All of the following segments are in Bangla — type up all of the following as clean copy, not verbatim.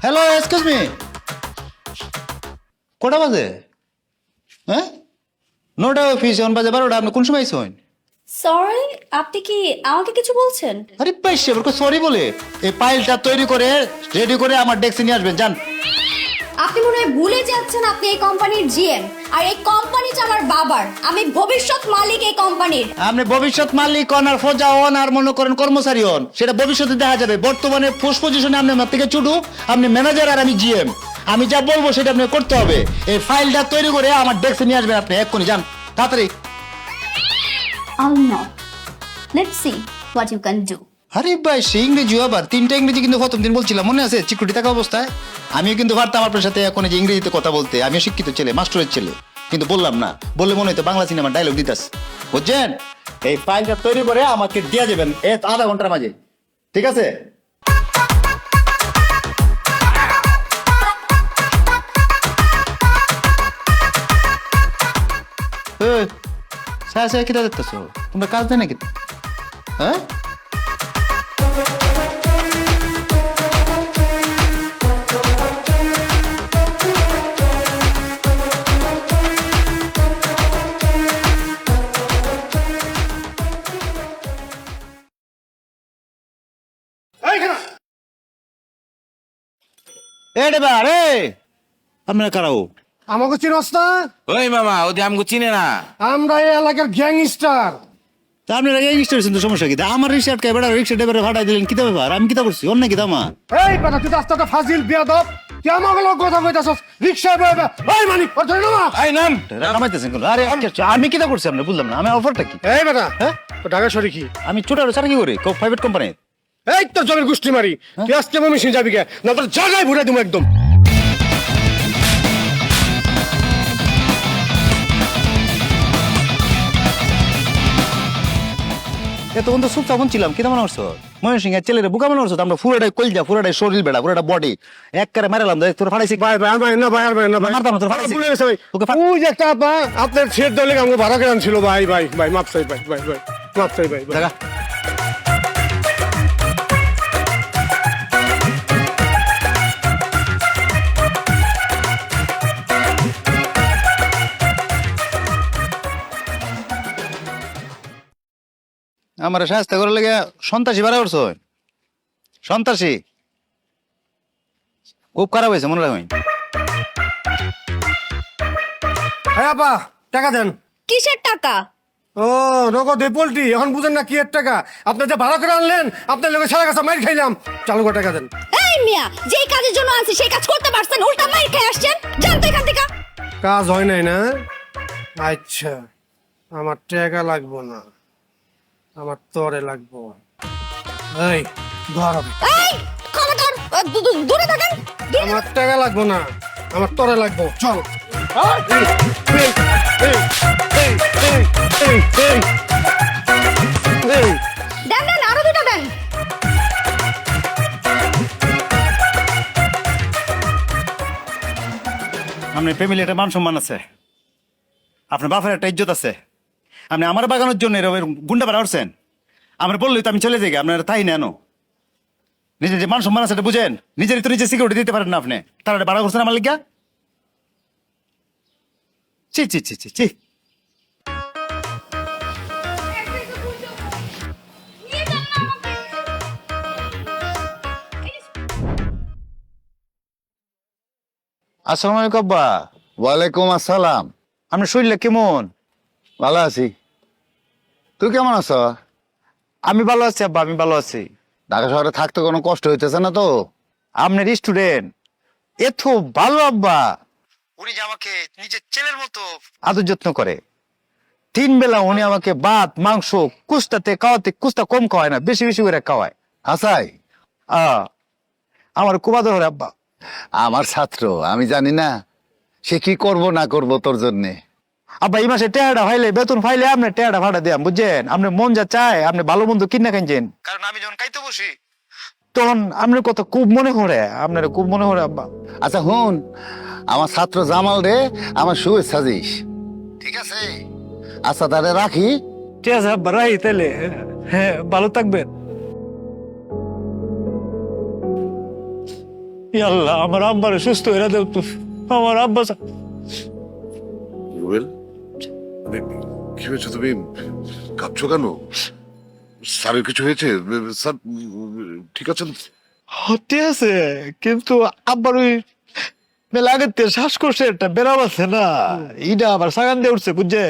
হ্যালো এক্সকিউজ মি, কটা বাজে? হ্যাঁ, 9টা অফিস, এখন বাজে 12টা। আপনি কোন সময় আইছেন? সরি, আপনি কি আমাকে কিছু বলছেন? আরে পাইছে সরি বলে এই ফাইলটা তৈরি করে রেডি করে আমার ডেস্কে নিয়ে আসবেন, যান। আপনি মনে হয় ভুলে যাচ্ছেন আপনি এই কোম্পানির জিএম, আর এই কোম্পানিটা আমার বাবার। আমি ভবিষ্যৎ মালিক এই কোম্পানির। আপনি ভবিষ্যৎ মালিক হন আর ফজা হন আর মনে করেন কর্মচারী হন, সেটা ভবিষ্যতে দেখা যাবে। বর্তমানে পোস্ট পজিশনে আপনি আমার থেকে ছোট, আপনি ম্যানেজার আর আমি জিএম। আমি যা বলবো সেটা আপনি করতে হবে। এই ফাইলটা তৈরি করে আমার ডেস্কে নিয়ে আসবেন আপনি, এক্ষুনি যান, তাড়াতাড়ি। I'll not. Let's see what you can do. আরে ভাই, সে ইংরেজি আবার 3টা ইংরেজি কিন্তু প্রথম দিন বলছিলাম, মনে আছে? চিকুটি থাকা অবস্থায় আমিও কিন্তু পারতাম আপনার সাথে এখন যে ইংরেজিতে কথা বলতে। আমিও শিক্ষিত ছেলে, মাস্টারের ছেলে, কিন্তু বললাম না। বললে মনে হয়তো বাংলা সিনেমার ডায়লগ দিতাস, বুঝছেন? এই ফাইলটা তৈরি করে আমাকে দিয়ে যাবেন আধা ঘন্টার মাঝে, ঠিক আছে? কিটা দেখতেছো তোমরা? কাজ দেয় নাকি? হ্যাঁ, আপনারা কারাও? আমাকে চিনস না? ওই মামা ওদি আমাকে চিনে না। আমরা এই এলাকার গ্যাংস্টার। তা আপনারা রেজিস্টার হয়েছেন তো, সমস্যা কি? তা আমার রিক্সা আটকে বেড়া রিক্সা ড্রাইভারে ভাড়াই দিলেন, কিতা ব্যাপার? আমি কিতা করছি? অন্য কিতা মা? এই বেটা, তুই রাস্তাটা ফাজিল বিয়াদব। তুই আমাকে লোক কথা কইতাছস? রিকশা বইবে ওই মানিক ওর ধরে নামা। এই নাম নামাইতেছেন কেন? আরে আমি কিতা করছি আপনি বুঝলাম না। আমি অফারটা কি? এই বেটা, হ্যাঁ, তো ঢাকা শরী কি? আমি ছোট চাকরি কি করি প্রাইভেট কোম্পানি। এই তো জমির গুষ্টি মারি। তুই আজকে মমিসিং যাবি কে? না তোর জায়গায় ভুলে দিমু একদম। এতক্ষণ তো সুপ তখন ছিলাম, কিতা মনে করছো? ময়ূর সিং এর ছেলেরে বুকা মনে করছো? আমরা পুরোটাই কলজা, পুরোটাই শরীর বেড়া, পুরোটা বডি এক করে মারালাম। তোর ফাড়াইছি ভাই ভাই ভাই না ভাই আর ভাই না ভাই। মারতাম না, তোর ফাড়াইছি। ভুলে গেছে ভাই। তোকে ওই যে একটা আপা আপনার ছেড় দলে আমাকে ভাড়া করে আনছিল ভাই ভাই ভাই মাপ চাই ভাই ভাই ভাই মাপ চাই ভাই ভাই। দেখা আমার শাস্তি করে লেগে সন্ত্রাসী বাড়া করছো। সন্ত্রাসী খুব খারাপ হয়েছে, মনে রাখবেন। হ্যাঁ আপা, টাকা দেন। কিসের টাকা? ও নগদ পোল্ট্রি, এখন বুঝেন না কি এর টাকা? আপনার যে ভাড়া করে আনলেন, আপনার লোকের সারা কাছে মাইর খাইলাম। চালু করে টাকা দেন। এই মিয়া, যেই কাজের জন্য আনছি সেই কাজ করতে পারছেন, উল্টা মাইর খেয়ে আসছেন। যান তো এখান থেকে। কাজ হয় নাই না? আচ্ছা, আমার টাকা লাগবো না, আমার তরে লাগবো। এই ধর, এই খবরদার, দূরে থাকেন। আমার টাকা লাগবো না, আমার তরে লাগবো। চল। এই, এই, এই, এই, এই, এই, এই, এই। দেন দেন, আরো দুটো দেন। আপনার ফ্যামিলি একটা মান সম্মান আছে, আপনার বাপের একটা ইজ্জত আছে। আপনি আমার বাগানোর জন্য এরকম গুন্ডা পাড়া উঠছেন। আমরা বললেই তো আমি চলে যাই, আপনার তাই নেন। নিজের যে মান সম্মান আছে এটা বুঝেন। নিজেরই তো নিজে সিকিউরিটি দিতে পারেন না আপনি, তারা ভাড়া করছেন আমার লিগা। চি চি চি চি চি। আসসালামু আলাইকুম আব্বা। ওয়ালাইকুম আসসালাম। আপনার শরীরটা কেমন? ভালো আছি, তুই কেমন আছ? আমি ভালো আছি আব্বা, আমি ভালো আছি। ঢাকা শহরে থাকতে কোনো কষ্ট হইতেছে না তো? আপনার স্টুডেন্ট এত ভালো আব্বা, উনি যে আমাকে নিজের ছেলের মতো আদর যত্ন করে। 3 বেলা উনি আমাকে ভাত মাংস কুস্তাতে খাওয়াতে, কুস্তা কম খাওয়ায় না, বেশি বেশি করে খাওয়ায়। হাসাই আমার খুব আদর করে আব্বা। আমার ছাত্র, আমি জানি না সে কি করব না করব তোর জন্যে। আব্বা এই মাসে টেহাটা ফাইলে, বেতন ফাইলে আপনার টেহাটা ভাড়া দিয়াম, বুঝছেন? আপনার মন যা চায় আপনি ভালো মন্দ কিনা খাইছেন, কারণ আমি যখন খাইতে বসি তখন আপনার কথা খুব মনে পড়ে, আপনার খুব মনে পড়ে আব্বা। আচ্ছা হুন, আমার ছাত্র জামাল রে আমার শুভেচ্ছা দিস, ঠিক আছে? আচ্ছা তাহলে রাখি। ঠিক আছে আব্বা, রাই তাহলে। হ্যাঁ, ভালো থাকবেন। আল্লাহ আমার আব্বারে সুস্থ হয়ে দেও তো, আমার আব্বা রুবেল, কি হয়েছে? তুমি কাঁদছো কেন? স্যারের কিছু হয়েছে? স্যার ঠিক আছেন? হতে আছে, কিন্তু আব্বার ওই মেলা আগের থেকে শ্বাসকষ্টে একটা বেরাম আছে না, এইটা আবার সাগান দিয়ে উঠছে বুঝছে।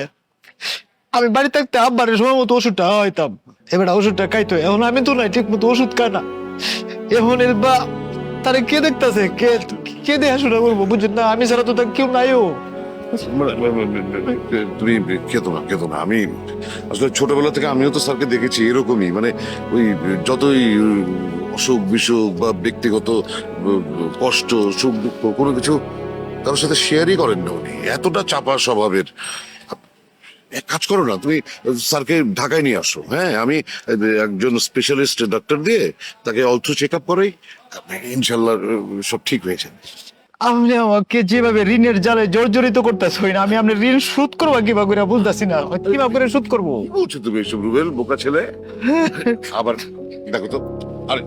আমি বাড়ি থাকতে আব্বারের সময় মতো ওষুধটা হইতাম, এবার ওষুধটা খাইতো, এখন আমি তো নাই ঠিক মতো ওষুধ খাই না। এখন এর বা তারে কে দেখতেছে, কে কে দেখাশোনা করবো বুঝছেন না, আমি ছাড়া তো তার কেউ নাইও। তুমি কেতো না। আমি আসলে ছোটবেলা থেকে আমিও তো স্যারকে দেখেছি এরকমই, মানে ওই যতই অসুখ বিসুখ বা ব্যক্তিগত কষ্ট সুখ দুঃখ কোনো কিছু কারোর সাথে শেয়ারই করেন না উনি, এতটা চাপা স্বভাবের। এক কাজ করো না, তুমি স্যারকে ঢাকায় নিয়ে আসো। হ্যাঁ, আমি একজন স্পেশালিস্ট ডাক্তার দিয়ে তাকে অলথ্রু চেক আপ করাই, ইনশাল্লাহ সব ঠিক হয়ে যাবে। আপনি আমাকে যেভাবে ঋণের জালে জর্জরিত করতেছেন, আমি আপনার ঋণ শোধ করবো কিভাবে করে বুঝতেছি না, কিভাবে করে শোধ করবো? কি বলছো তুমি এসব রুবেল, বোকা ছেলে? আবার দেখো তো, আরে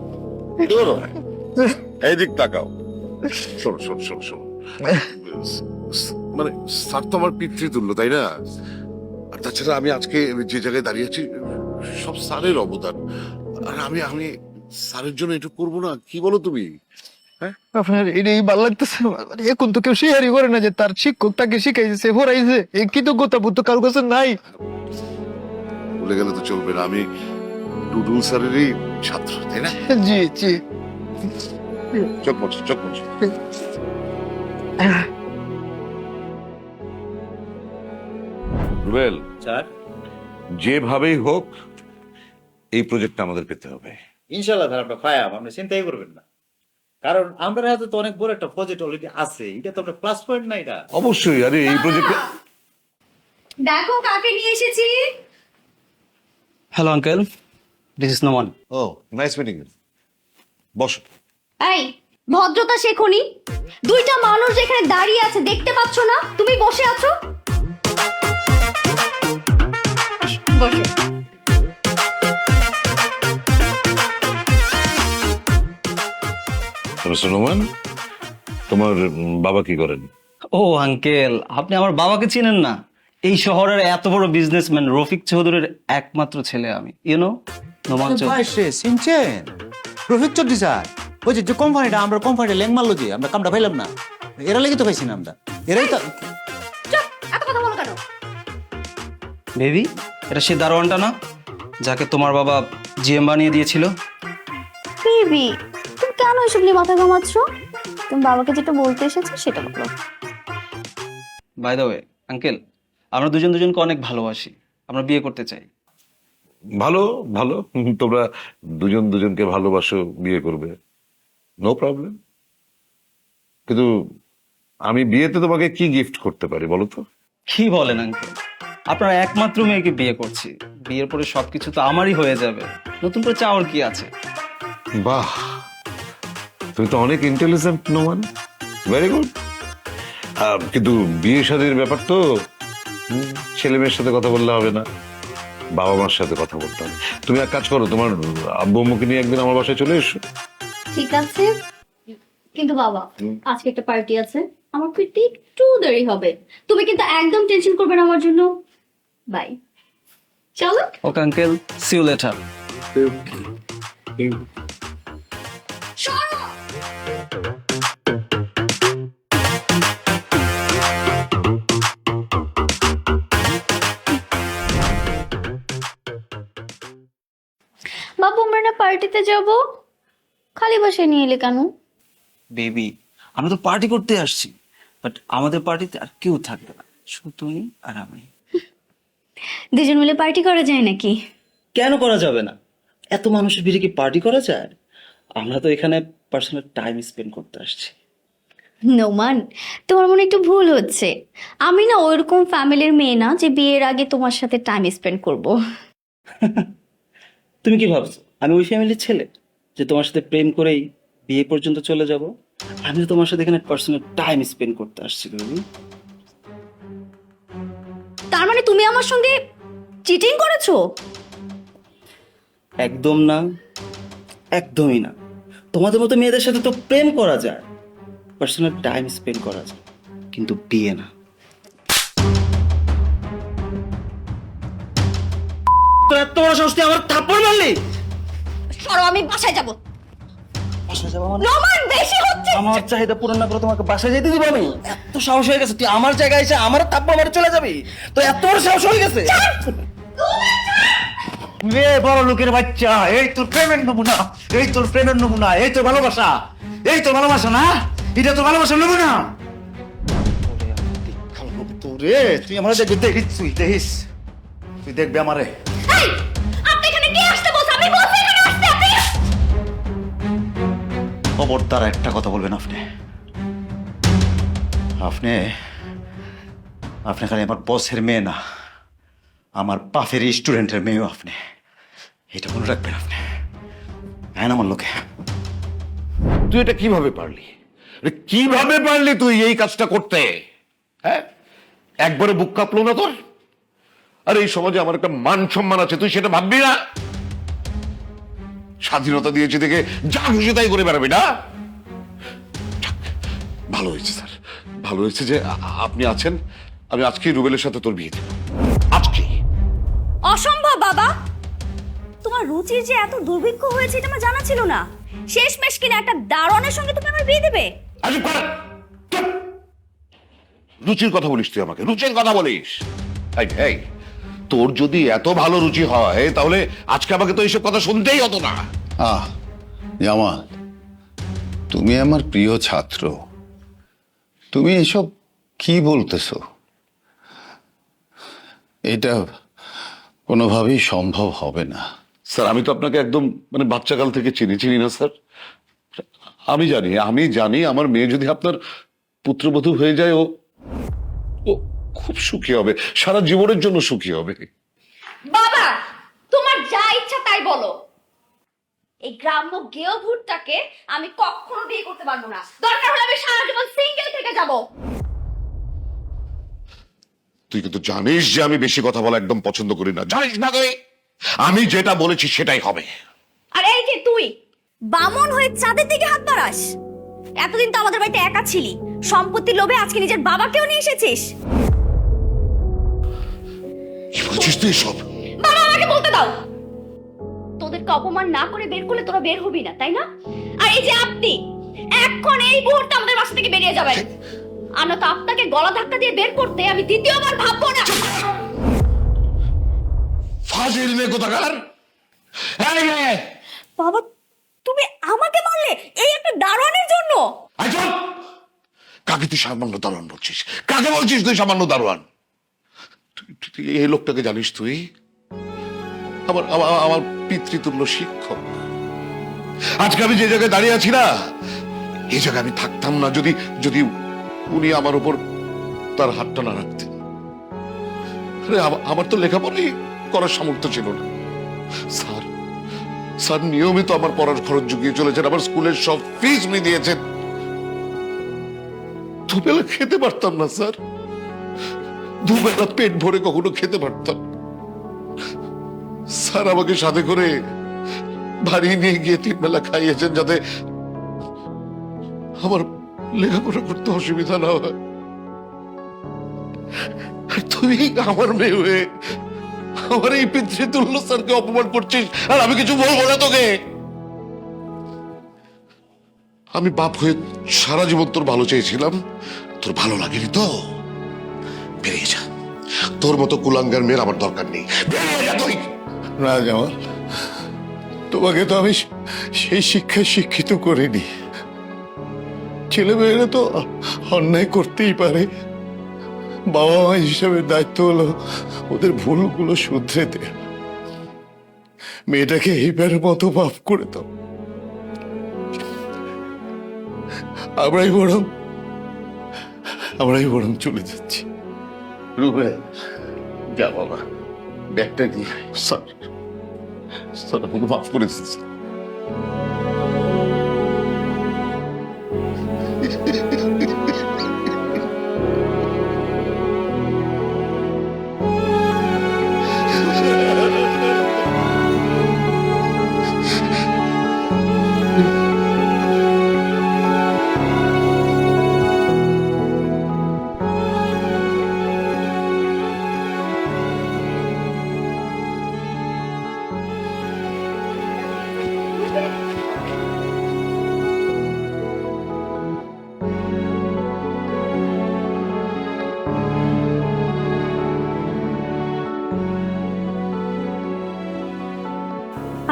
ধরো, এইদিক তাকাও। শোনো শোনো শোনো শোনো, মানে স্যার তো আমার পিতৃতুল্য, তাই না? আর তাছাড়া আমি আজকে যে জায়গায় দাঁড়িয়ে আছি সব স্যারের অবদান, আর আমি আমি স্যারের জন্য এটা করবো না? কি বলো তুমি? আপনার এটাই ভালো লাগতেছে, মানে এখন তো কেউ শেয়ারই করে না যে তার শিক্ষক তাকে শিখাইছে পড়াইছে, এই কৃতজ্ঞতা বোধ তো কারোর কাছে নাই। বলে গেলে তো চলবে না, আমি টুডুল স্যারেরই ছাত্র, তাই না? জি জি। চোখ মুছো, চোখ মুছো। রুবেল স্যার, যেভাবেই হোক এই প্রজেক্টটা আমাদের পেতে হবে। ইনশাল্লাহ স্যার, আপনার পায়াম, আপনি চিন্তাই করবেন না। কারণ আমাদের হাতে তো অনেক বড় একটা প্রজেক্ট অলরেডি আছে, এটা তো আপনার প্লাস পয়েন্ট না এটা। অবশ্যই, আরে এই প্রজেক্টে দেখো কাকে নিয়ে এসেছি। Hello uncle, this is Noman. Oh nice meeting you. বসো। এই ভদ্রতা শেখনি, দুইটা মানুষ যেখানে দাঁড়িয়ে আছে দেখতে পাচ্ছ না, তুমি বসে আছো। বসো। নোমান, তোমার বাবা কি করেন? ও আঙ্কেল, আপনি আমার বাবাকে চিনেন না? এই শহরের এত বড় বিজনেসম্যান রফিক চৌধুরীর একমাত্র ছেলে আমি, ইউনো নোমান চৌধুরী। চিনছেন রফিক চৌধুরী স্যার? ওই যে কোম্পানিটা, আমরা কোম্পানিটা ল্যাং মারলো, যে আমরা কামটা পাইলাম না, এরা লেগে তো পাইছি না আমরা, এরাই তো। চুপ, এত কথা বলো কেন? বেবি, এটা সে দারোয়ানটা না যাকে তোমার বাবা জিএম বানিয়ে দিয়েছিল? বেবি, তুমি কেন এসব নিয়ে মাথা ঘামাচ্ছ? তুমি বাবাকে যেটা বলতে এসেছো সেটা বলো। বাই দ্য ওয়ে আঙ্কেল, আমরা দুজন দুজনকে অনেক ভালোবাসি, আমরা বিয়ে করতে চাই। ভালো ভালো, তোমরা দুজন দুজনকে ভালোবাসো, বিয়ে করবে, নো প্রবলেম। কিন্তু আমি বিয়েতে তোমাকে কি গিফট করতে পারি বলো তো? কি বলেন আঙ্কেল, আপনার একমাত্র মেয়েকে বিয়ে করছি, বিয়ের পরে সবকিছু তো আমারই হয়ে যাবে, নতুন করে চাওয়ার কি আছে? বাহ, তুমি তো অনেক ইন্টেলিজেন্ট নোমান, ভেরি গুড। কিন্তু বিয়ে শাদীর ব্যাপার তো, ছেলে মেয়ের সাথে কথা বললে হবে না, বাবা মার সাথে কথা বলতে হবে। তুমি এক কাজ করো, তোমার আব্বু আম্মুকে নিয়ে একদিন আমার বাসায় চলে এসো। ঠিক আছে, কিন্তু বাবা আজকে একটা পার্টি আছে, আমার ফিরতে একটু দেরি হবে, তুমি কিন্তু একদম টেনশন করবে না আমার জন্য। বাই, চলো। Okay uncle, see you later. বাবু আমরা না পার্টিতে যাব, খালি বসে নিয়ে এলে কেন? বেবি, আমরা তো পার্টি করতে আসছি, বাট আমাদের পার্টিতে আর কেউ থাকবে না, শুধু তুমি আর আমি। দুজন মিলে পার্টি করা যায় নাকি? কেন করা যাবে না? এত মানুষের ভিড়ে কি পার্টি করা যায়? আমরা তো এখানে পার্সোনাল টাইম স্পেন্ড করতে আসছি। নোমান, তোমার মনে একটু ভুল হচ্ছে, আমি না ওইরকম ফ্যামিলির মেয়ে না যে বিয়ের আগে তোমার সাথে টাইম স্পেন্ড করব। তুমি কি ভাবছো আমি ওই ফ্যামিলির ছেলে যে তোমার সাথে প্রেম করেই বিয়ে পর্যন্ত চলে যাব? আমি তো তোমার সাথে এখানে পার্সোনাল টাইম স্পেন্ড করতে আসছি বেবি। তার মানে তুমি আমার সঙ্গে চিটিং করেছো? একদম না, একদমই না। তোমাদের মতো মেয়েদের সাথে তো প্রেম করা যায়, পার্সোনাল টাইম স্পেন্ড করা যায়, কিন্তু বিয়ে না। তো এত বড় সাহস তুই আমার থাপ্পড় মারলি? সরো, আমি বাসায় যাব। বাসায় যাবো মানে? নোমান, বেশি হচ্ছে। আমার চাহিদা পূরণ না করে তোমাকে বাসায় যেতে দিব আমি? এত সাহস হয়ে গেছে তুই আমার জায়গায় এসে আমার থাপ্পড় মারে চলে যাবি? তো এত বড় সাহস হয়ে গেছে? রে বড় লোকের বাচ্চা, এই তোর প্রেমের নমুনা, এই তোর প্রেমের নমুনা, এই তোর ভালোবাসা, এই তোর ভালোবাসা না, এটা তোর ভালোবাসার নমুনা। তোরে তুই আমার দেখবি, দেখিস তুই, দেখিস তুই দেখবি আমারে। এই, আপনি এখানে কে আসতে বলছেন? আমি বলছি এখানে আসতে, আপনি। খবরদার একটা কথা বলবেন আপনি। আপনি আপনি খালি আমার বসের মেয়ে না, আমার বাপের স্টুডেন্টের মেয়েও আপনি, এটা মনে রাখবেন আপনি। হ্যাঁ আমার লোকে। তুই এটা কিভাবে পারলি? কিভাবে পারলি তুই এই কাজটা করতে? হ্যাঁ, একবারে বুক কাঁপলো না তোর? আর এই সমাজে আমার একটা মান সম্মান আছে, তুই সেটা ভাববি না? স্বাধীনতা দিয়েছি দেখে যা খুশি তাই করে বেড়াবি না? যাক, ভালো হয়েছে স্যার, ভালো হয়েছে যে আপনি আছেন। আমি আজকেই রুবেলের সাথে তোর বিয়ে দেব, আজকে। অসম্ভব বাবা, তোমার রুচির যে এত দুর্ভিক্ষ হয়েছে এটা আমার জানা ছিল না। শেষমেশ কিনা একটা দারোয়ানের সঙ্গে তুমি আমার বিয়ে দেবে? আরে কর, চুপ। রুচির কথা বলিস তুই আমাকে, রুচির কথা বলিস? এই, এই, তোর যদি এত ভালো রুচি হয় তাহলে আজকে আমাকে তো এইসব কথা শুনতেই হতো না। জামাল, তুমি আমার প্রিয় ছাত্র, তুমি এসব কি বলতেছো? এটা কোনোভাবেই সম্ভব হবে না। স্যার, আমি তো আপনাকে একদম মানে বাচ্চাকাল থেকে চিনি না স্যার। আমি জানি আমার মেয়ে যদি আপনার পুত্রবধূ হয়ে যায়, ও ও খুব সুখী হবে, সারা জীবনের জন্য সুখী হবে। বাবা, তোমার যা ইচ্ছা তাই বলো। এই গ্রাম্য গেও ভূতটাকে আমি কখনো বিয়ে করতে পারবো না। দরকার হলে আমি সারা জীবন সিঙ্গেল থেকে যাব। তুই কিন্তু জানিস যে আমি বেশি কথা বলা একদম পছন্দ করি না, জানিস না তুই? আমি যেটা বলেছি সেটাই হবে। আর এই যে তুই বামন হয়ে চাঁদের দিকে হাত বাড়াস? এতদিন তো আমাদের বাড়িতে একা ছিলি, সম্পত্তির লোভে আজকে নিজের বাবাকেও নিয়ে এসেছিস। কি বলছিস তুই সব? বাবা, আমাকে বলতে দাও। তোদেরকে অপমান না করে বের করলে তোরা বের হবি না, তাই না? আর এই যে আপনি এখন এই মুহূর্তে আমাদের বাসা থেকে বেরিয়ে যাবেন, আর না তো আপনাকে গলা ধাক্কা দিয়ে বের করতে আমি দ্বিতীয়বার ভাববো না। ফাজিল মেয়ে কোথাকার! এই, এই, বাবা, তুমি আমাকে মারলে এই একটা দারোয়ানের জন্য? এই চুপ! কাকে তুই সামান্য দারোয়ান বলছিস? কাকে বলছিস তুই সামান্য দারোয়ান? তুই এই লোকটাকে জানিস? তুই আমার আমার আমার পিতৃতুল্য শিক্ষক। আজকে আমি যে জায়গায় দাঁড়িয়ে আছি না, এই জায়গায় আমি থাকতাম না যদি যদি উনি আমার উপর তার হাতটা না রাখতেন। আরে আমার তো লেখাপড়াই করার সামর্থ্য ছিল না। স্যার স্যার নিয়মিত আমার পড়ার খরচ জুগিয়ে চলেছেন, আমার স্কুলের সব ফিস উনি দিয়েছেন। দুবেলা খেতে পারতাম না স্যার, দুবেলা পেট ভরে কখনো খেতে পারতাম। স্যার আমাকে সাথে করে বাড়ি নিয়ে গিয়ে 3 বেলা খাইয়েছেন যাতে আমার লেখাপড়া করতে অসুবিধা না হয়। আর তুই আমার মেয়ে হয়ে আমার এই পিতৃতুল্য স্যারকে অপমান করছিস, আর আমি কিছু বলবো না তোকে? আমি বাপ হয়ে সারা জীবন তোর ভালো চেয়েছিলাম, তোর ভালো লাগেনি তো বেরিয়ে যা। তোর মতো কুলাঙ্গার মেয়ের আমার দরকার নেই, বেরিয়ে যা তুই। না জামাল, তোমাকে তো আমি সেই শিক্ষায় শিক্ষিত করিনি। ছেলেমেয়েরা তো অন্যায় করতেই পারে, বাবা মা হিসাবে দায়িত্ব হলো ওদের ভুলগুলো শুধরে দেয়া। মেয়েটাকে এইবারের মতো মাফ করে দাও। আমরাই বরং চলে যাচ্ছি। রুবেল, যা বাবা, ব্যাগটা নিয়ে আয়। স্যার স্যার আমাকে মাফ করে দিন স্যার।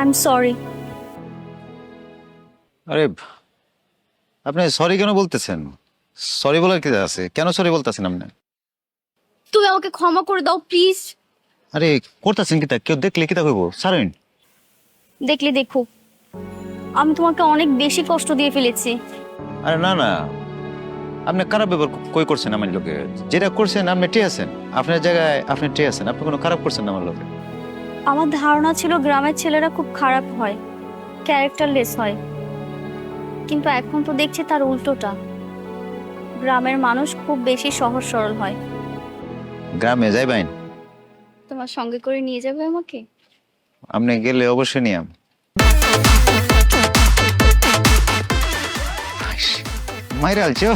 I am sorry. আরে আপনি সরি কেন বলতেছেন? সরি বলার কি আছে? কেন সরি বলতেছেন আপনি? তুমি আমাকে ক্ষমা করে দাও প্লিজ। আরে করতেছেন কি তা? কেউ দেখলে কি তা কইব? সারেন। দেখলে দেখো, আমি তোমাকে অনেক বেশি কষ্ট দিয়ে ফেলেছি। আরে না না, আপনি খারাপ ব্যবহার কই করছেন আমার লোকে? যেটা করছেন আপনি ঠিক আছেন, আপনার জায়গায় আপনি ঠিক আছেন, আপনি কোনো খারাপ করছেন না আমার লোকে। আমার ধারণা ছিল গ্রামের ছেলেরা খুব খারাপ হয়, ক্যারেক্টারলেস হয়, কিন্তু এখন তো দেখছি তার উল্টোটা। গ্রামের মানুষ খুব বেশি সহজ সরল হয়। গ্রামে যাইবেন? তোমার সঙ্গে করে নিয়ে যাবে আমাকে? আপনি গেলে অবশ্যই নিয়াম। মাইরা আলছো